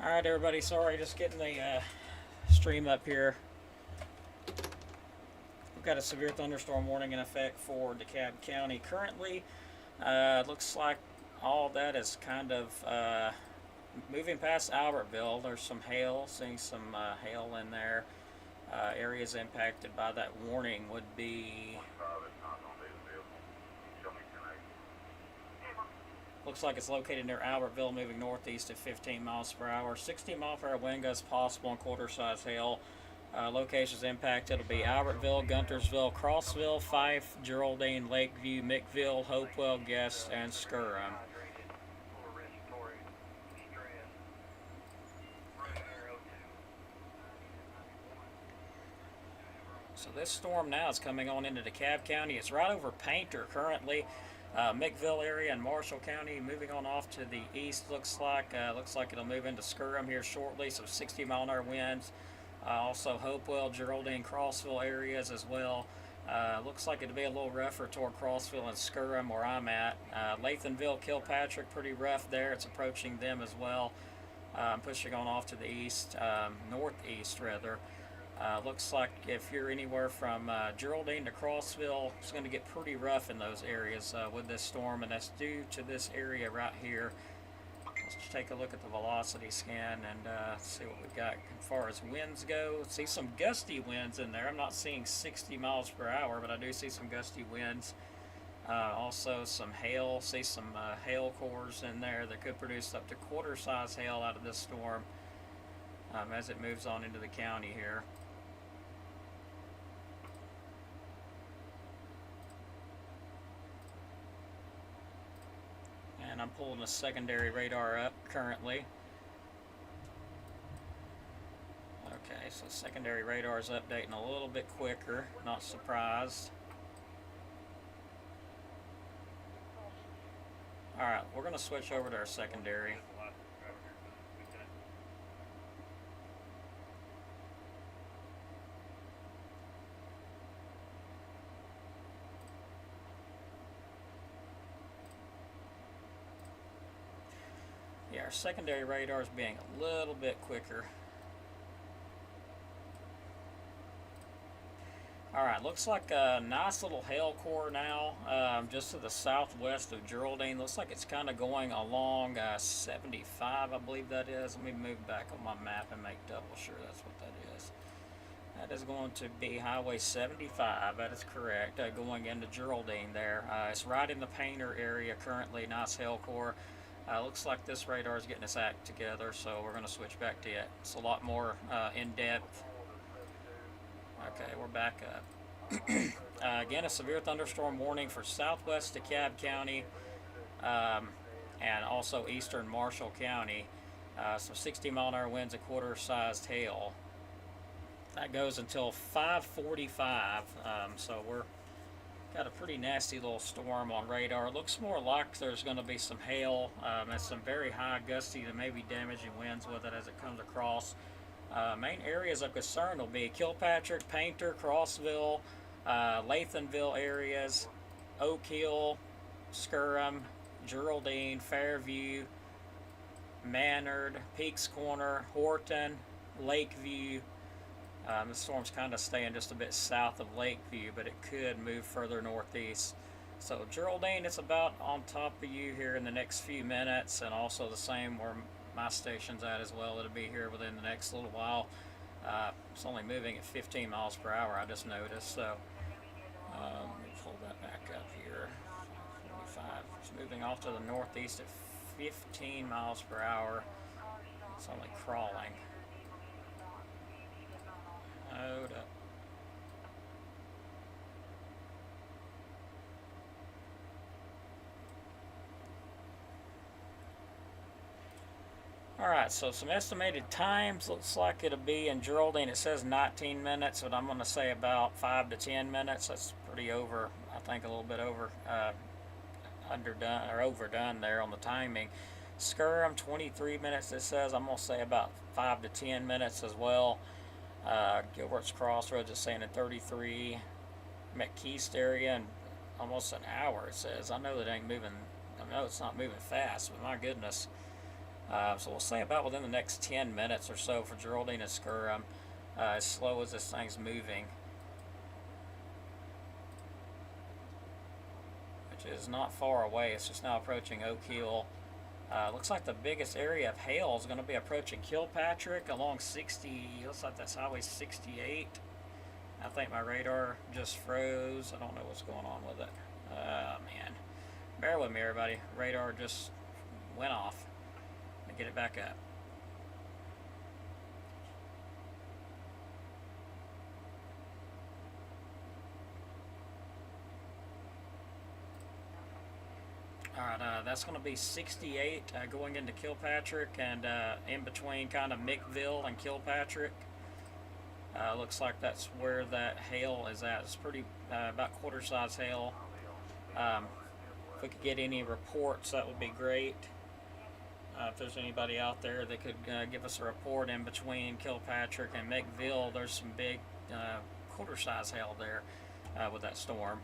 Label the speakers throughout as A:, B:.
A: Alright, everybody, sorry, just getting the stream up here. We've got a severe thunderstorm warning in effect for DeKalb County currently. Looks like all that is kind of moving past Albertville. There's some hail, seeing some hail in there. Areas impacted by that warning would be. Looks like it's located near Albertville, moving northeast at 15 miles per hour. 60 mile per hour wind gusts possible and quarter-size hail. Locations impacted will be Albertville, Guntersville, Crossville, Fife, Geraldine, Lakeview, Mickville, Hopewell, Guest, and Skirham. So this storm now is coming on into DeKalb County. It's right over Painter currently. Mickville area and Marshall County, moving on off to the east. Looks like it'll move into Skirham here shortly. So 60-mile-an-hour winds. Also Hopewell, Geraldine, Crossville areas as well. Looks like it'll be a little rougher toward Crossville and Skirham where I'm at. Lathanville, Kilpatrick, pretty rough there. It's approaching them as well. Pushing on off to the east, northeast rather. Looks like if you're anywhere from Geraldine to Crossville, it's going to get pretty rough in those areas with this storm, and that's due to this area right here. Let's just take a look at the velocity scan and see what we've got as far as winds go. See some gusty winds in there. I'm not seeing 60 miles per hour, but I do see some gusty winds. Also some hail. See some hail cores in there that could produce up to quarter-size hail out of this storm as it moves on into the county here. And I'm pulling a secondary radar up currently. Okay, so secondary radar is updating a little bit quicker, not surprised. Alright, we're going to switch over to our secondary. Yeah, our secondary radar is being a little bit quicker. Alright, looks like a nice little hail core now, just to the southwest of Geraldine. Looks like it's kind of going along 75, I believe that is. Let me move back on my map and make double sure that's what that is. That is going to be Highway 75, that is correct, going into Geraldine there. It's right in the Painter area currently, nice hail core. Looks like this radar is getting its act together, so we're going to switch back to it. It's a lot more in-depth. Okay, we're back up. Again, a severe thunderstorm warning for southwest DeKalb County and also eastern Marshall County. So 60-mile-an-hour winds, a quarter-sized hail. That goes until 5:45, so we're got a pretty nasty little storm on radar. It looks more like there's going to be some hail and some very high gusty to maybe damaging winds with it as it comes across. Main areas of concern will be Kilpatrick, Painter, Crossville, Lathanville areas, Oak Hill, Skirham, Geraldine, Fairview, Manard, Peaks Corner, Horton, Lakeview. The storm's kind of staying just a bit south of Lakeview, but it could move further northeast. So Geraldine, it's about on top of you here in the next few minutes, and also the same where my station's at as well. It'll be here within the next little while. It's only moving at 15 miles per hour, I just noticed. So let me pull that back up here. 45. It's moving off to the northeast at 15 miles per hour. It's only crawling. Hold up. Alright, so some estimated times. Looks like it'll be in Geraldine. It says 19 minutes, but I'm going to say about 5 to 10 minutes. That's pretty over, I think a little bit over, underdone or overdone there on the timing. Skirham, 23 minutes it says. I'm going to say about 5 to 10 minutes as well. Gilbert's Crossroads is saying in 33. McKeest area in almost an hour it says. I know that ain't moving. I know it's not moving fast, but my goodness. So we'll say about within the next 10 minutes or so for Geraldine and Skura, as slow as this thing's moving, which is not far away. It's just now approaching Oak Hill. Looks like the biggest area of hail is going to be approaching Kilpatrick along 60. Looks like that's Highway 68. I think my radar just froze. I don't know what's going on with it. Man. Bear with me, everybody. Radar just went off. Let me get it back up. Alright, that's going to be 68 going into Kilpatrick and in between kind of Mickville and Kilpatrick. Looks like that's where that hail is at. It's pretty, about quarter size hail. If we could get any reports, that would be great. If there's anybody out there that could give us a report in between Kilpatrick and Mickville, there's some big quarter size hail there with that storm.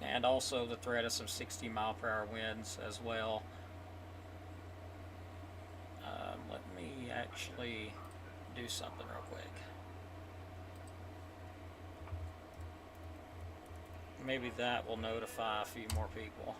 A: And also the threat of some 60-mile-per-hour winds as well. Let me actually do something real quick. Maybe that will notify a few more people.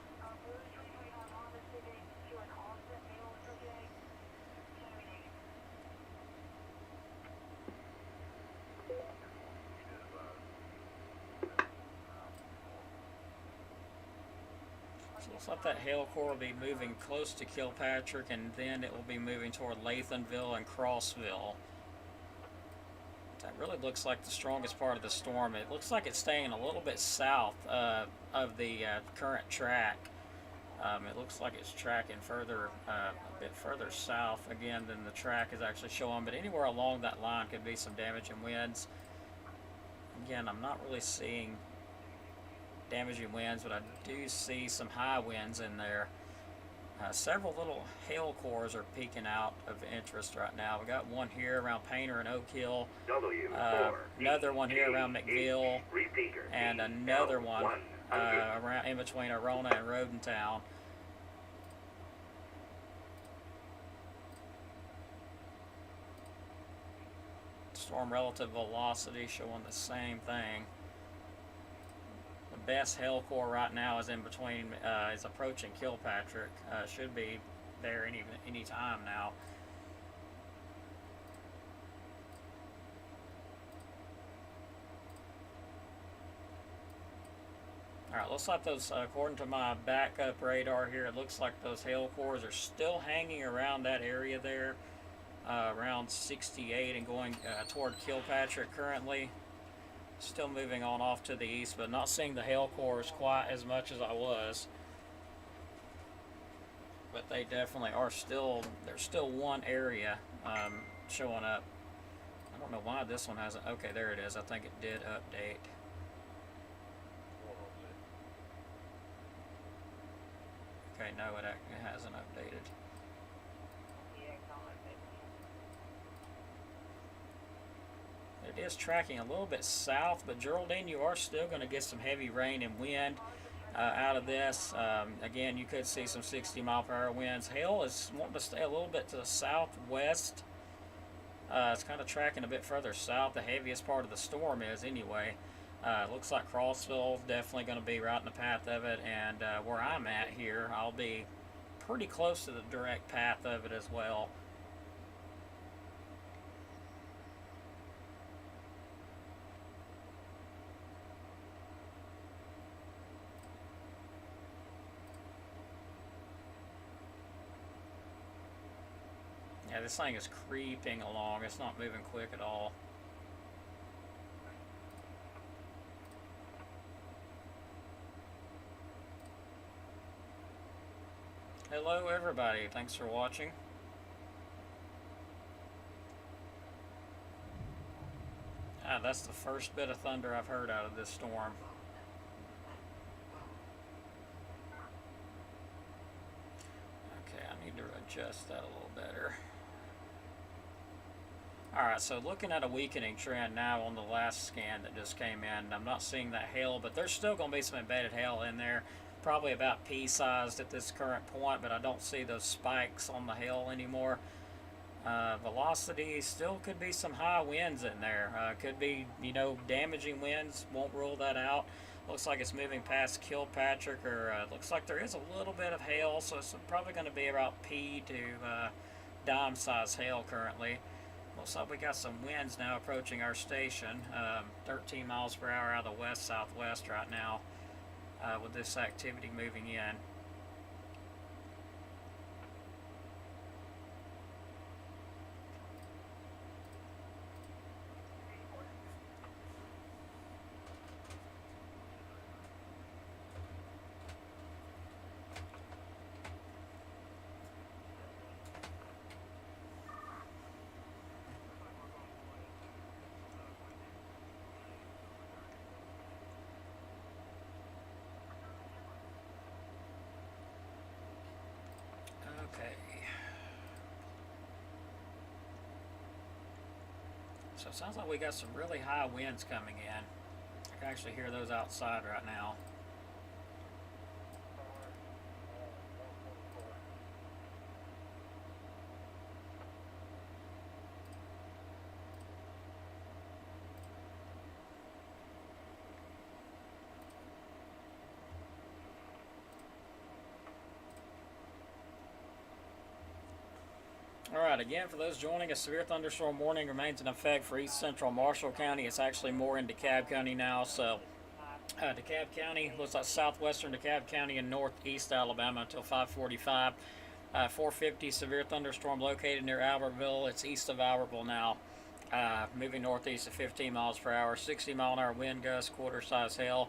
A: Looks like that hail core will be moving close to Kilpatrick, and then it will be moving toward Lathanville and Crossville. That really looks like the strongest part of the storm. It looks like it's staying a little bit south of the current track. It looks like it's tracking further, a bit further south again than the track is actually showing, but anywhere along that line could be some damaging winds. Again, I'm not really seeing damaging winds, but I do see some high winds in there. Several little hail cores are peeking out of interest right now. We got one here around Painter and Oak Hill, another one here around McVille, and another one around in between Arona and Rodentown. Storm relative velocity showing the same thing. The best hail core right now is in between, is approaching Kilpatrick. Should be there any time now. Alright, looks like those, according to my backup radar here, it looks like those hail cores are still hanging around that area there, around 68 and going toward Kilpatrick currently. Still moving on off to the east, but not seeing the hail cores quite as much as I was. But they definitely are still, there's still one area showing up. I don't know why this one hasn't, okay, there it is. I think it did update. Okay, no, it hasn't updated. It is tracking a little bit south, but Geraldine, you are still going to get some heavy rain and wind out of this. Again, you could see some 60-mile-per-hour winds. Hail is wanting to stay a little bit to the southwest. It's kind of tracking a bit further south. The heaviest part of the storm is anyway. Looks like Crossville is definitely going to be right in the path of it, and where I'm at here, I'll be pretty close to the direct path of it as well. Yeah, this thing is creeping along. It's not moving quick at all. Hello everybody, thanks for watching. That's the first bit of thunder I've heard out of this storm. Okay, I need to adjust that a little better. Alright, so looking at a weakening trend now on the last scan that just came in, I'm not seeing that hail, but there's still going to be some embedded hail in there. probably about pea-sized at this current point, but I don't see those spikes on the hail anymore. Velocity still could be some high winds in there. Could be, damaging winds. Won't rule that out. Looks like it's moving past Kilpatrick, or looks like there is a little bit of hail, so it's probably going to be about pea to dime size hail currently. Looks like we got some winds now approaching our station. 13 miles per hour out of the west-southwest right now with this activity moving in. Okay. So it sounds like we got some really high winds coming in. I can actually hear those outside right now. Alright, again, for those joining, a severe thunderstorm warning remains in effect for east central Marshall County. It's actually more in Dekalb County now, so DeKalb County, looks like southwestern DeKalb County and northeast Alabama until 5:45. 450, severe thunderstorm located near Albertville. It's east of Albertville now, moving northeast at 15 miles per hour. 60 mile an hour wind gusts, quarter size hail.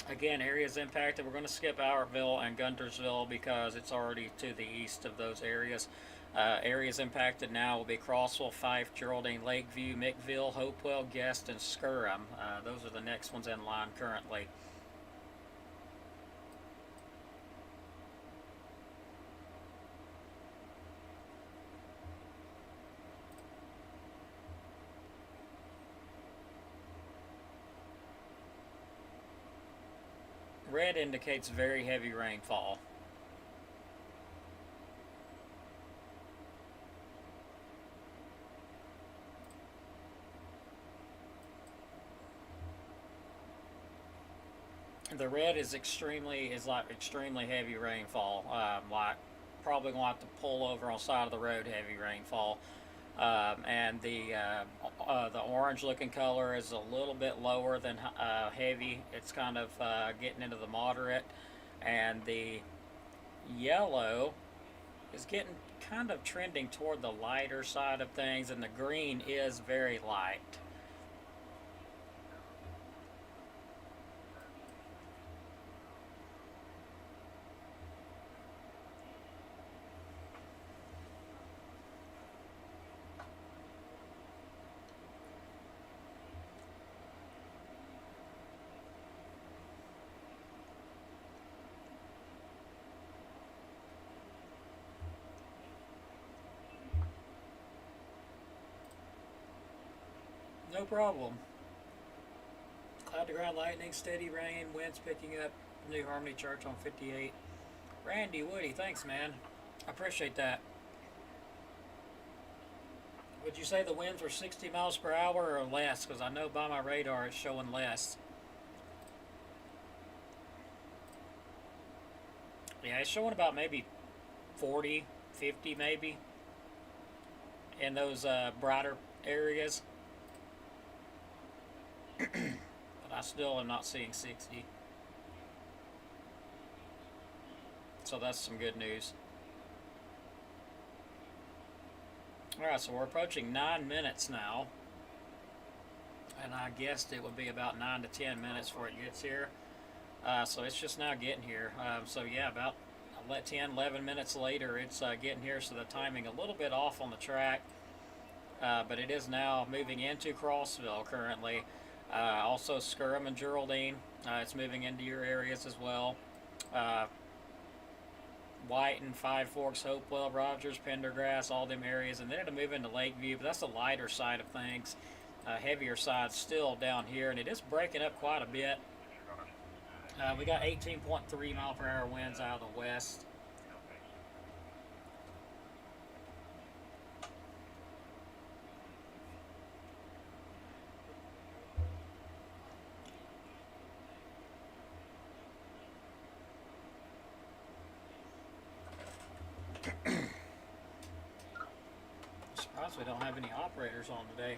A: Again, areas impacted. We're going to skip Albertville and Guntersville because it's already to the east of those areas. Areas impacted now will be Crossville, Fife, Geraldine, Lakeview, Mickville, Hopewell, Guest, and Skirham. Those are the next ones in line currently. Red indicates very heavy rainfall. The red is like extremely heavy rainfall. Like probably going to have to pull over on the side of the road. Heavy rainfall. And the orange looking color is a little bit lower than heavy. It's kind of getting into the moderate, and the yellow is getting kind of trending toward the lighter side of things, and the green is very light. No problem. Cloud to ground lightning, steady rain, winds picking up. New Harmony Church on 58. Randy, Woody, thanks, man. I appreciate that. Would you say the winds were 60 miles per hour or less? Because I know by my radar it's showing less. Yeah, it's showing about maybe 40, 50 maybe in those brighter areas. But I still am not seeing 60. So that's some good news. Alright, so we're approaching 9 minutes now. And I guessed it would be about 9 to 10 minutes before it gets here. So it's just now getting here. So yeah, about 10, 11 minutes later, it's getting here. So the timing a little bit off on the track. But it is now moving into Crossville currently. Also Skirham and Geraldine. It's moving into your areas as well. Whiten, Five Forks, Hopewell, Rogers, Pendergrass, all them areas, and then it'll move into Lakeview, but that's the lighter side of things. Heavier side still down here, and it is breaking up quite a bit. We got 18.3 mile per hour winds out of the west. I'm surprised we don't have any operators on today.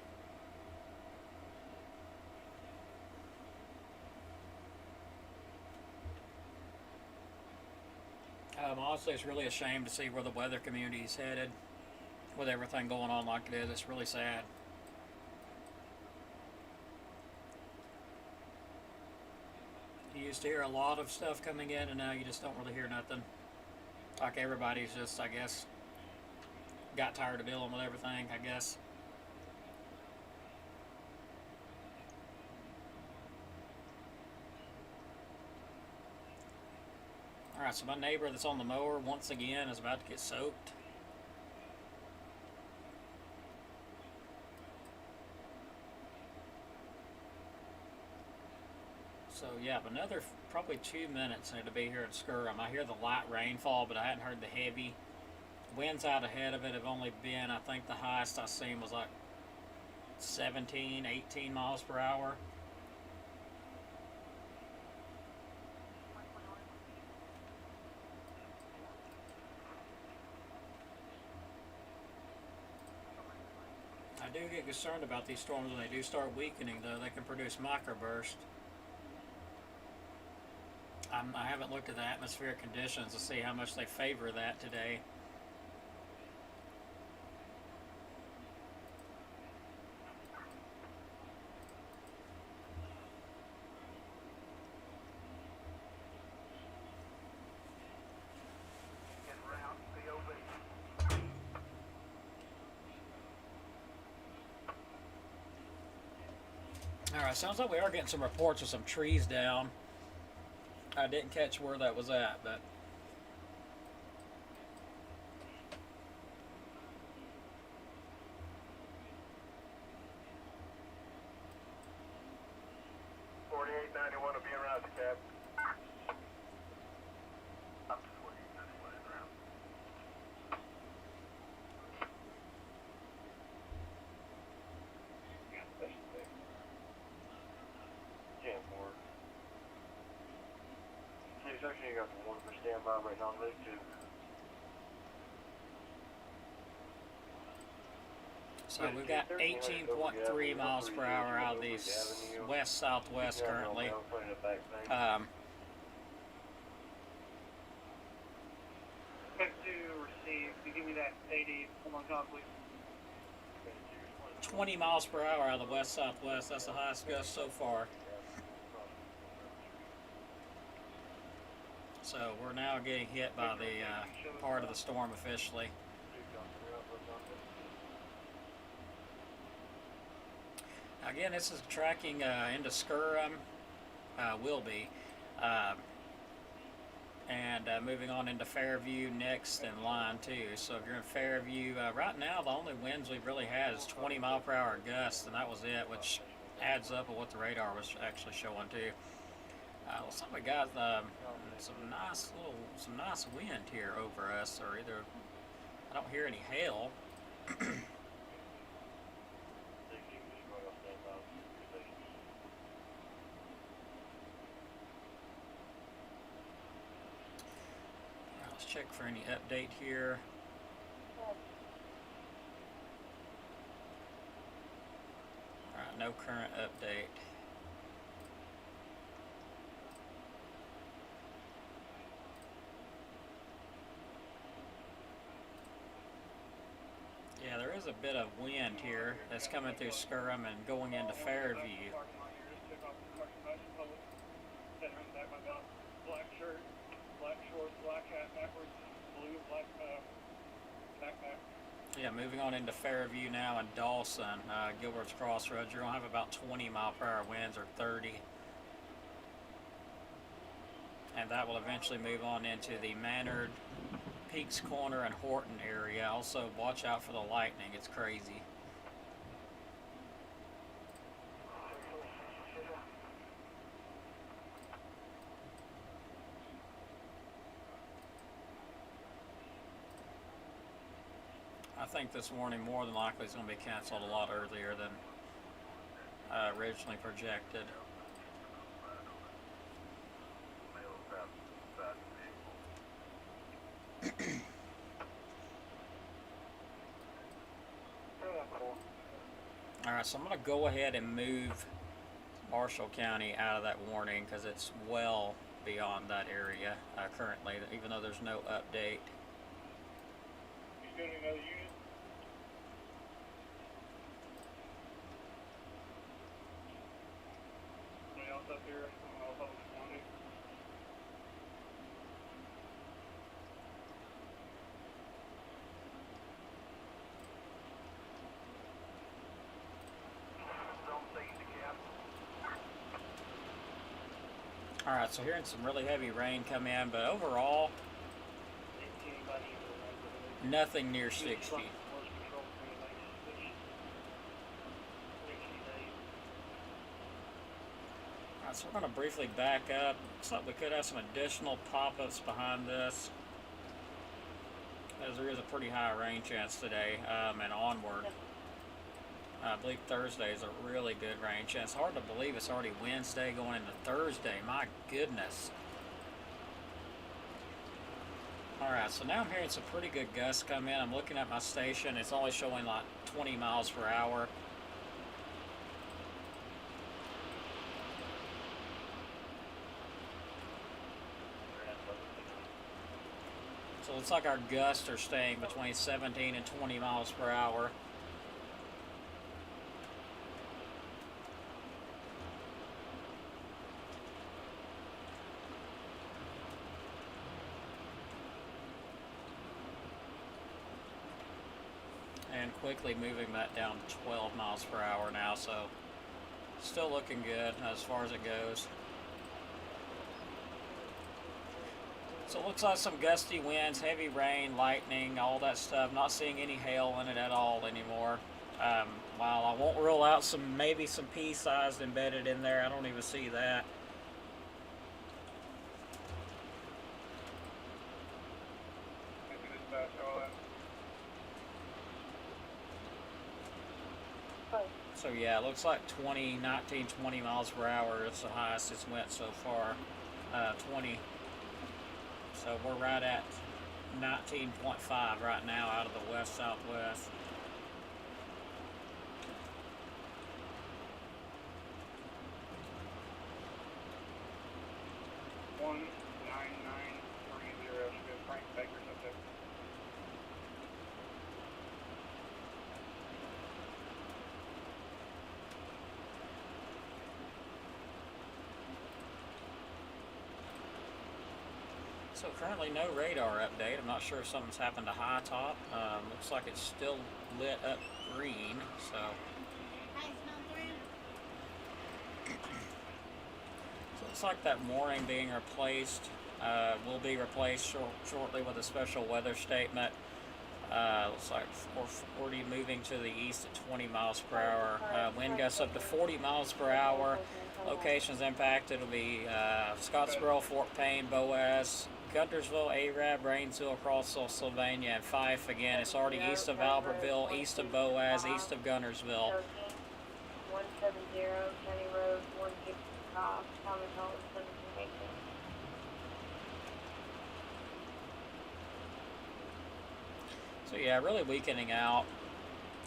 A: Honestly, it's really a shame to see where the weather community is headed with everything going on like it is. It's really sad. You used to hear a lot of stuff coming in, and now you just don't really hear nothing. Like everybody's just, I guess, got tired of dealing with everything, I guess. Alright, so my neighbor that's on the mower, once again, is about to get soaked. So, yeah, another probably 2 minutes need to be here at Skirrum. I hear the light rainfall, but I hadn't heard the heavy. Winds out ahead of it have only been, I think the highest I seen was like 17, 18 miles per hour. I do get concerned about these storms when they do start weakening, though. They can produce microbursts. I haven't looked at the atmospheric conditions to see how much they favor that today. Alright, sounds like we are getting some reports of some trees down. I didn't catch where that was at, but
B: .91 will be around the cab. Section, you got one for standby right now, those two.
A: so we've got 18.3 miles per hour out of these west-southwest currently.
B: Expect to receive. Can you give me that 80 on top, please?
A: 20 miles per hour out of the west-southwest. That's the highest gust so far. So we're now getting hit by the part of the storm officially. Again, this is tracking into Skirrum, will be, and moving on into Fairview next in line too. So if you're in Fairview, right now the only winds we've really had is 20 mile per hour gusts, and that was it, which adds up with what the radar was actually showing too. Looks like we got some nice wind here over us, or either I don't hear any hail. Let's check for any update here. Alright, no current update. Yeah, there is a bit of wind here that's coming through Skirrum and going into Fairview.
B: Black shirt, black shorts, black hat backwards, blue, black backpack.
A: Yeah, moving on into Fairview now and Dawson, Gilbert's Crossroads. You're going to have about 20 mile per hour winds or 30. And that will eventually move on into the Manard, Peaks Corner, and Horton area. Also, watch out for the lightning. It's crazy. think this warning more than likely is going to be canceled a lot earlier than originally projected. Alright, so I'm going to go ahead and move Marshall County out of that warning because it's well beyond that area currently, even though there's no update.
B: You doing another unit? Anybody else up here? I'll hold one.
A: Alright, so hearing some really heavy rain come in, but overall, nothing near 60. Alright, so we're going to briefly back up. Looks like we could have some additional pop-ups behind this, as there is a pretty high rain chance today and onward. I believe Thursday is a really good rain chance. Hard to believe it's already Wednesday going into Thursday. My goodness. Alright, so now I'm hearing some pretty good gusts come in. I'm looking at my station. It's only showing like 20 miles per hour. So it looks like our gusts are staying between 17 and 20 miles per hour. And quickly moving that down to 12 miles per hour now, so still looking good as far as it goes. So it looks like some gusty winds, heavy rain, lightning, all that stuff. Not seeing any hail in it at all anymore. While I won't rule out maybe some pea-sized embedded in there, I don't even see that. So yeah, it looks like 19, 20 miles per hour is the highest it's went so far. 20. So we're right at 19.5 right now out of the west-southwest.
B: Frank Baker's up there.
A: So currently no radar update. I'm not sure if something's happened to high top. Looks like it's still lit up green. So it looks like that warning being replaced will be replaced shortly with a special weather statement. Looks like 440 moving to the east at 20 miles per hour. Wind gusts up to 40 miles per hour. Locations impacted will be Scottsboro, Fort Payne, Boaz, Guntersville, Arab, Rainsville, Crossville, Sylvania, and Fife. Again, it's already east of Albertville, east of Boaz, east of Guntersville.
C: 170 County Road 160 Cobb, Thomas Holland, 17 acres.
A: So yeah, really weakening out.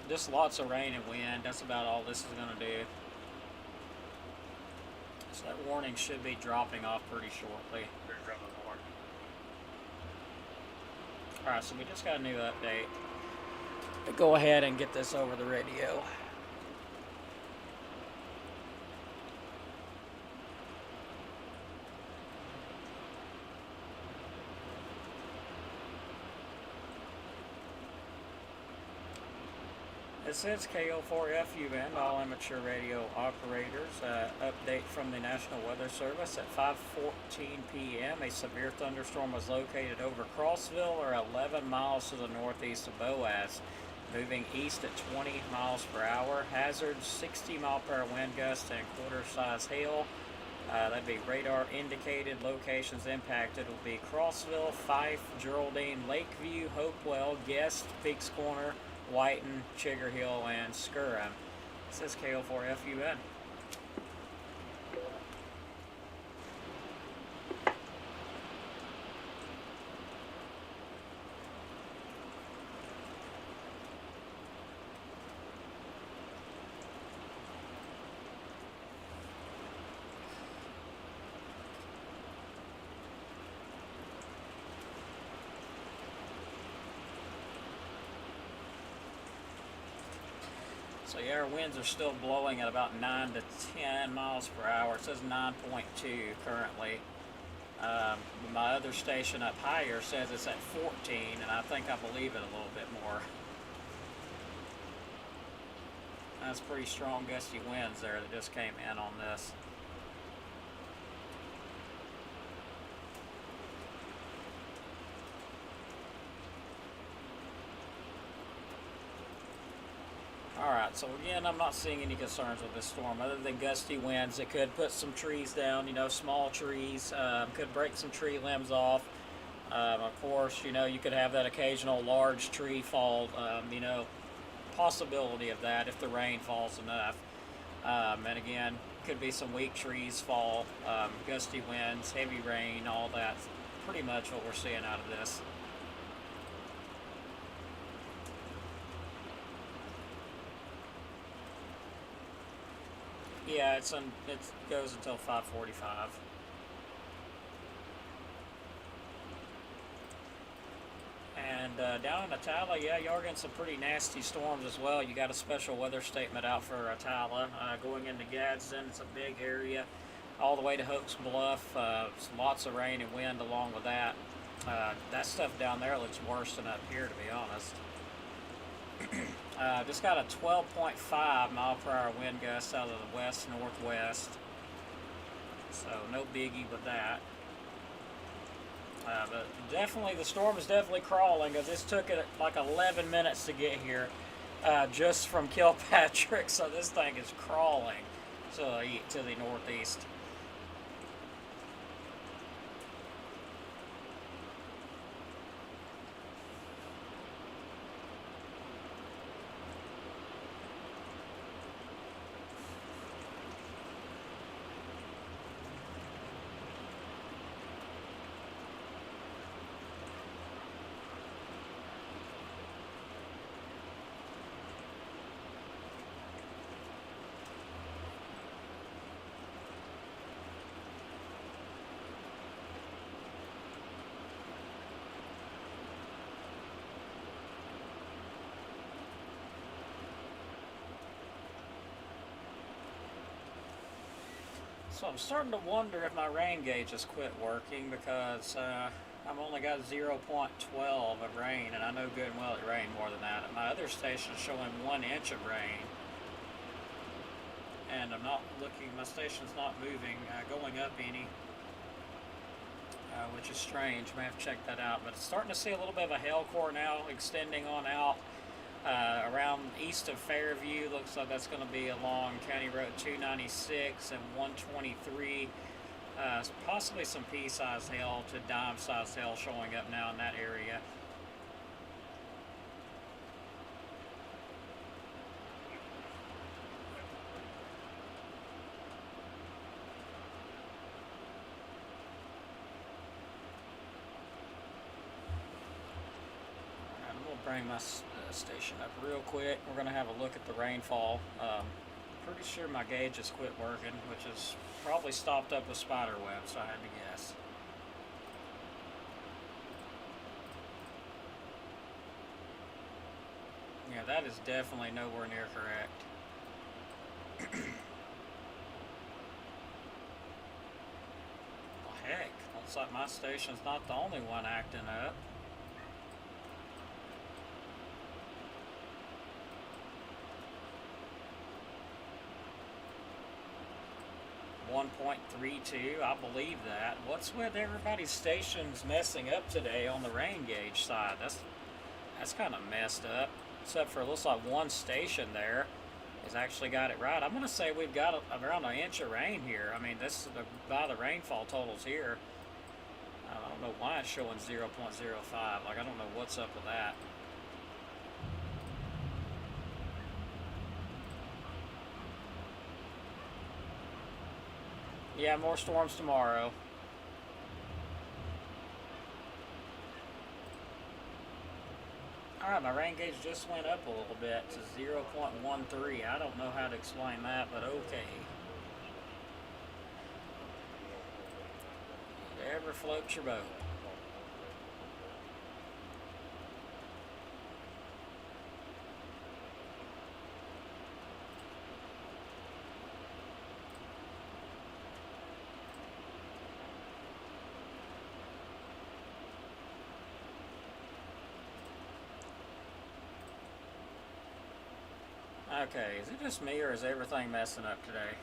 A: Just lots of rain and wind. That's about all this is going to do. So that warning should be dropping off pretty shortly. Alright, so we just got a new update. Go ahead and get this over the radio. It says KO4FUN, all amateur radio operators. Update from the National Weather Service at 5:14 p.m. A severe thunderstorm was located over Crossville, or 11 miles to the northeast of Boaz, moving east at 20 miles per hour. Hazards 60 mile per hour wind gusts and quarter-size hail. That'd be radar indicated. Locations impacted will be Crossville, Fife, Geraldine, Lakeview, Hopewell, Guest, Peaks Corner, Whiten, Chigger Hill, and Skirham. It says KO4FUN. So yeah, our winds are still blowing at about 9 to 10 miles per hour. It says 9.2 currently. My other station up higher says it's at 14, and I think I believe it a little bit more. That's pretty strong gusty winds there that just came in on this. Alright, so again, I'm not seeing any concerns with this storm other than gusty winds that could put some trees down, small trees, could break some tree limbs off. Of course, you could have that occasional large tree fall, possibility of that if the rain falls enough. And again, could be some weak trees fall, gusty winds, heavy rain, all that. Pretty much what we're seeing out of this. Yeah, it goes until 5:45. And down in Atala, yeah, you are getting some pretty nasty storms as well. You got a special weather statement out for Atala. Going into Gadsden, it's a big area, all the way to Hoax Bluff. Lots of rain and wind along with that. That stuff down there looks worse than up here, to be honest. Just got a 12.5 mile per hour wind gust out of the west northwest, so no biggie with that. But definitely, the storm is definitely crawling, because this took it like 11 minutes to get here, just from Kilpatrick. So this thing is crawling to the northeast. So I'm starting to wonder if my rain gauge has quit working, because I've only got 0.12 of rain, and I know good and well it rained more than that. My other station is showing 1 inch of rain, and I'm not looking, my station's not moving, going up any, which is strange. May have to check that out. But it's starting to see a little bit of a hail core now extending on out. Around east of Fairview, looks like that's going to be along County Road 296 and 123. Possibly some pea-sized hail to dime-sized hail showing up now in that area. Bring my station up real quick. We're going to have a look at the rainfall. Pretty sure my gauge has quit working, which is probably stopped up with spider web, so I had to guess. Yeah, that is definitely nowhere near correct. Well, heck, looks like my station's not the only one acting up. 1.32, I believe that. What's with everybody's stations messing up today on the rain gauge side? That's kind of messed up. Except for, it looks like one station there has actually got it right. I'm going to say we've got around 1 inch of rain here. I mean, this is by the rainfall totals here. I don't know why it's showing 0.05. Like, I don't know what's up with that. Yeah, more storms tomorrow. Alright, my rain gauge just went up a little bit to 0.13. I don't know how to explain that, but okay. Whatever floats your boat. Okay, is it just me or is everything messing up today?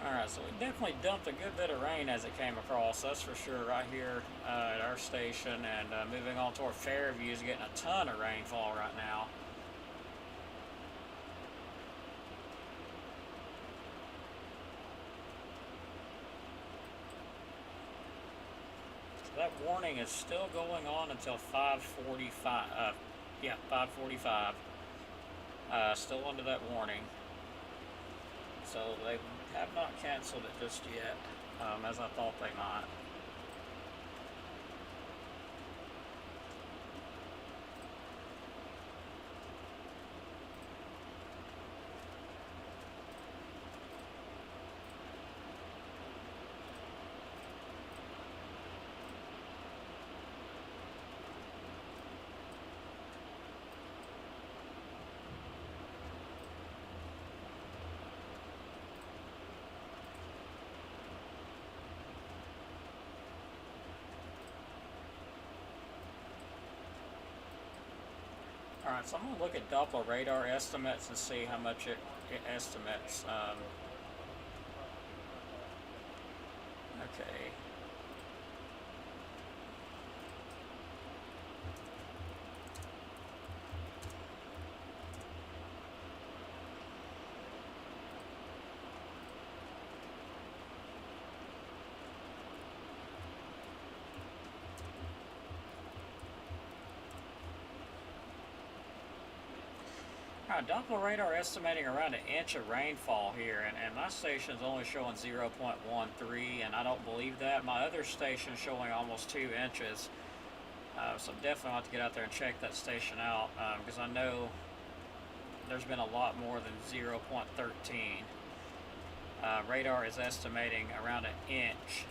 A: Alright, so we definitely dumped a good bit of rain as it came across, that's for sure, right here at our station. And moving on toward Fairview is getting a ton of rainfall right now. That warning is still going on until 5:45. Yeah, 5:45. Still under that warning. So they have not canceled it just yet, as I thought they might. Alright, so I'm going to look at Doppler radar estimates and see how much it estimates. Okay. Alright, Doppler radar estimating around an inch of rainfall here, and my station's only showing 0.13, and I don't believe that. My other station's showing almost 2 inches. So definitely have to get out there and check that station out, because I know there's been a lot more than 0.13. Radar is estimating around an inch.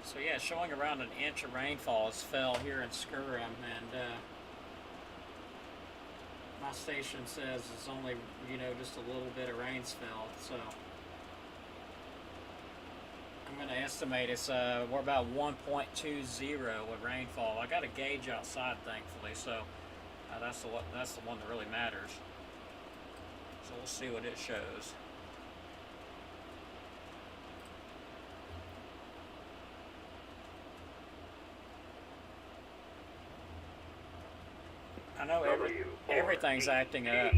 A: So yeah, showing around an inch of rainfall has fell here in Skirham, and my station says it's only, just a little bit of rain's fell. So I'm going to estimate it's we're about 1.20 with rainfall. I got a gauge outside, thankfully, so that's the one that really matters. So we'll see what it shows. I know everything's acting up.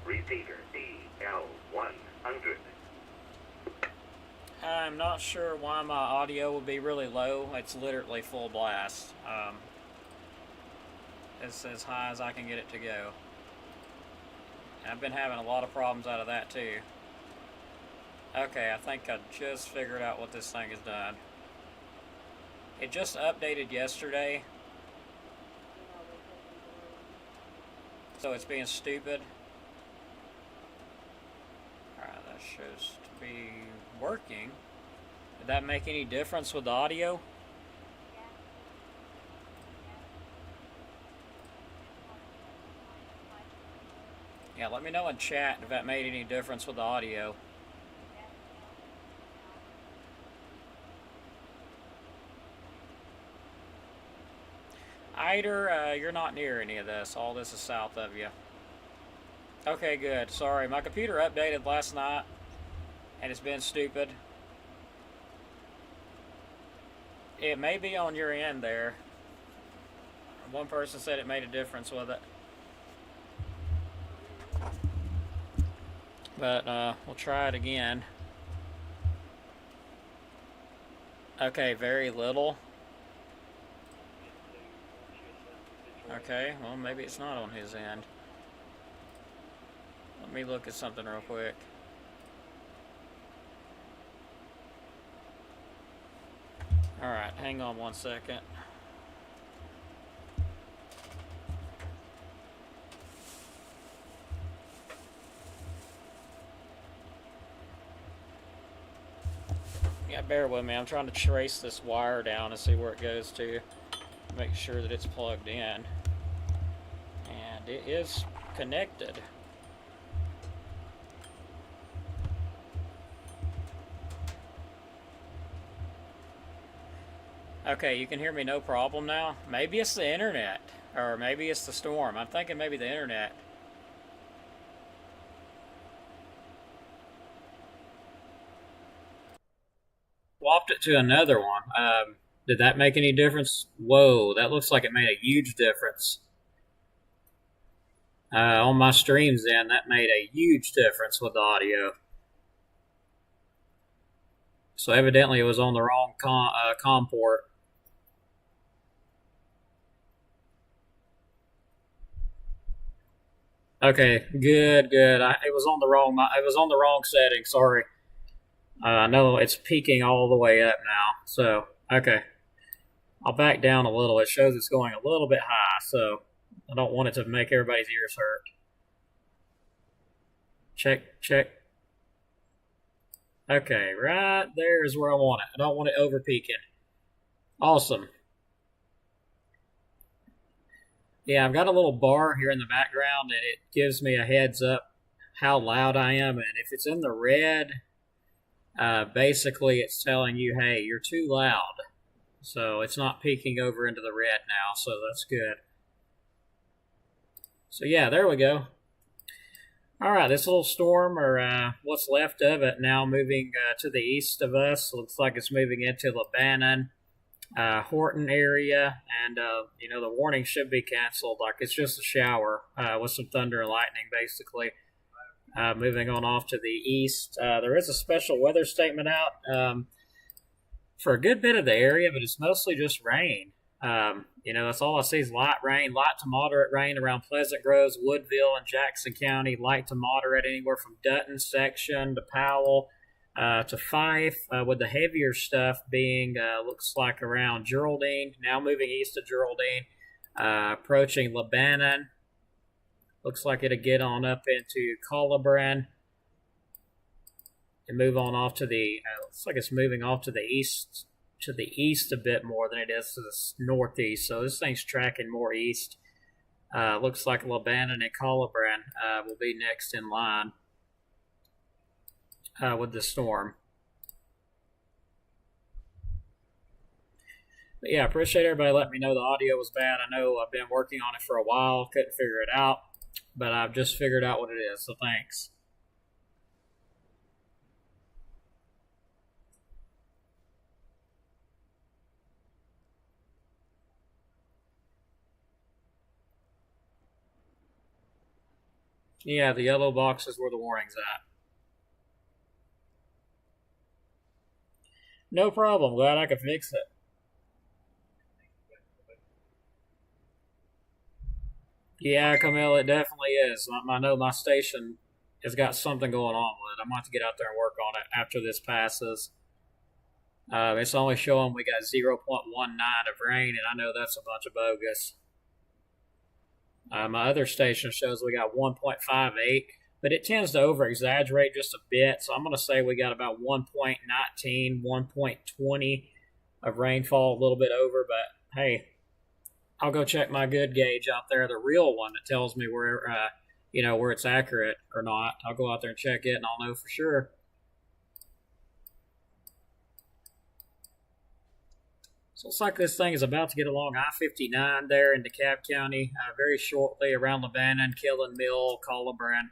D: Receiver DL100.
A: I'm not sure why my audio will be really low. It's literally full blast. It's as high as I can get it to go. I've been having a lot of problems out of that too. Okay, I think I just figured out what this thing has done. It just updated yesterday, so it's being stupid. Alright, that shows to be working. Did that make any difference with the audio? Yeah, let me know in chat if that made any difference with the audio. Eider, you're not near any of this. All this is south of you. Okay, good. Sorry, my computer updated last night, and it's been stupid. It may be on your end there. One person said it made a difference with it. but we'll try it again. Okay, very little. Okay, well, maybe it's not on his end. Let me look at something real quick. Alright, hang on 1 second. Yeah, bear with me. I'm trying to trace this wire down and see where it goes to. Make sure that it's plugged in. And it is connected. Okay, you can hear me no problem now. Maybe it's the internet, or maybe it's the storm. I'm thinking maybe the internet. Swapped it to another one. Did that make any difference? Whoa, that looks like it made a huge difference. On my streams then, that made a huge difference with the audio. So evidently it was on the wrong COM port. Okay, good. It was on the wrong setting. Sorry. I know it's peaking all the way up now. So okay, I'll back down a little. It shows it's going a little bit high, so I don't want it to make everybody's ears hurt. Check. Okay, right there is where I want it. I don't want it over peaking. Awesome. Yeah, I've got a little bar here in the background, and it gives me a heads up how loud I am. And if it's in the red, basically it's telling you, hey, you're too loud. So it's not peeking over into the red now, so that's good. So yeah, there we go. All right, this little storm, or what's left of it, now moving to the east of us. Looks like it's moving into Lebanon, Horton area, and the warning should be canceled. Like it's just a shower with some thunder and lightning, basically. Moving on off to the east, there is a special weather statement out for a good bit of the area, but it's mostly just rain. That's all I see is light rain, light to moderate rain around Pleasant Groves, Woodville, and Jackson County. Light to moderate anywhere from Dutton section to Powell to Fife, with the heavier stuff being looks like around Geraldine. Now moving east to Geraldine, approaching Lebanon. Looks like it'll get on up into Colibran and move on off to the. Looks like it's moving off to the east. To the east a bit more than it is to the northeast, so this thing's tracking more east. Looks like Lebanon and Colibran will be next in line with the storm. But yeah, I appreciate everybody letting me know the audio was bad. I know I've been working on it for a while, couldn't figure it out, but I've just figured out what it is, so thanks. Yeah, the yellow box is where the warning's at. No problem. Glad I could fix it. Yeah, Camille, it definitely is. I know my station has got something going on with it. I'm going to have to get out there and work on it after this passes. It's only showing we got 0.19 of rain, and I know that's a bunch of bogus. My other station shows we got 1.58, but it tends to over-exaggerate just a bit, so I'm going to say we got about 1.19, 1.20 of rainfall, a little bit over, but hey, I'll go check my good gauge out there, the real one that tells me where it's accurate or not. I'll go out there and check it, and I'll know for sure. So it looks like this thing is about to get along I-59 there in DeKalb County very shortly around Lebanon, Killen Mill, Colibran.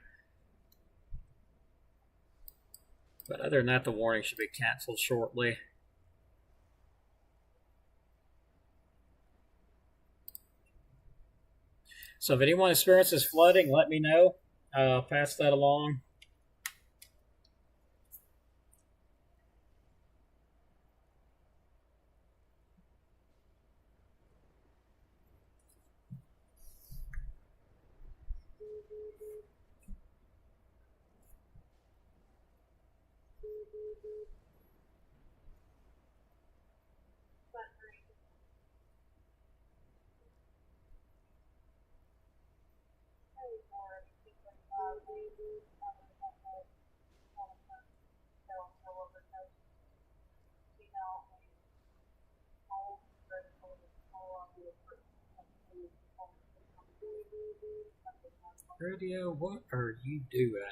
A: But other than that, the warning should be canceled shortly. So if anyone experiences flooding, let me know. I'll pass that along. Radio, what are you doing?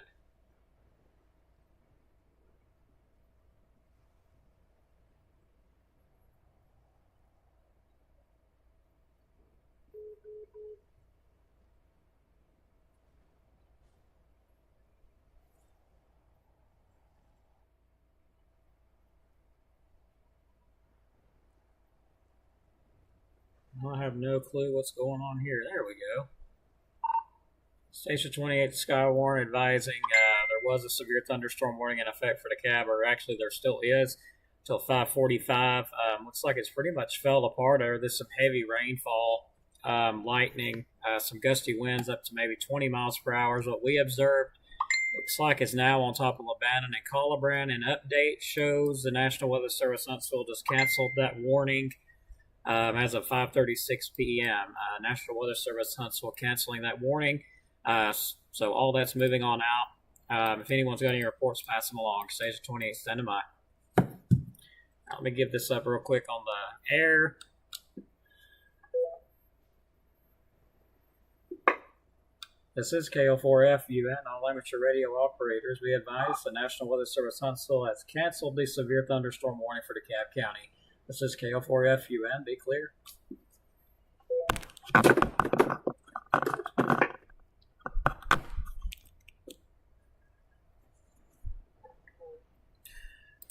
A: I have no clue what's going on here. There we go. Station 28 Skywarn advising there was a severe thunderstorm warning in effect for Dekalb, or actually there still is, until 5:45. Looks like it's pretty much fell apart. There's some heavy rainfall, lightning, some gusty winds up to maybe 20 miles per hour is what we observed. Looks like it's now on top of Lebanon and Colibran. An update shows the National Weather Service Huntsville just canceled that warning as of 5:36 p.m. National Weather Service Huntsville canceling that warning. So all that's moving on out. If anyone's got any reports, pass them along. Station 28, standing by. Let me give this up real quick on the air. This is KO4FUN, all amateur radio operators. We advise the National Weather Service Huntsville has canceled the severe thunderstorm warning for DeKalb County. This is KO4FUN. Be clear.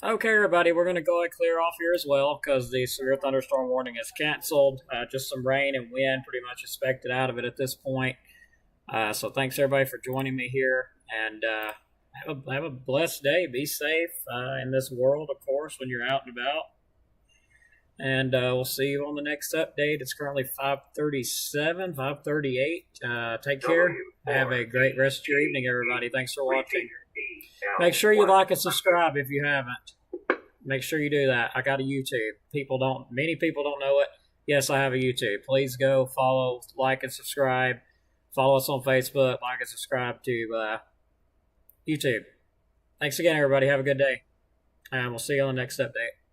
A: Okay, everybody, we're going to go ahead and clear off here as well because the severe thunderstorm warning is canceled. Just some rain and wind pretty much expected out of it at this point. So thanks, everybody, for joining me here. And have a blessed day. Be safe in this world, of course, when you're out and about. And we'll see you on the next update. It's currently 5:37, 5:38. Take care. Have a great rest of your evening, everybody. Thanks for watching. Make sure you like and subscribe if you haven't. Make sure you do that. I got a YouTube. Many people don't know it. Yes, I have a YouTube. Please go follow, like, and subscribe. Follow us on Facebook. Like and subscribe to YouTube. Thanks again, everybody. Have a good day. And we'll see you on the next update.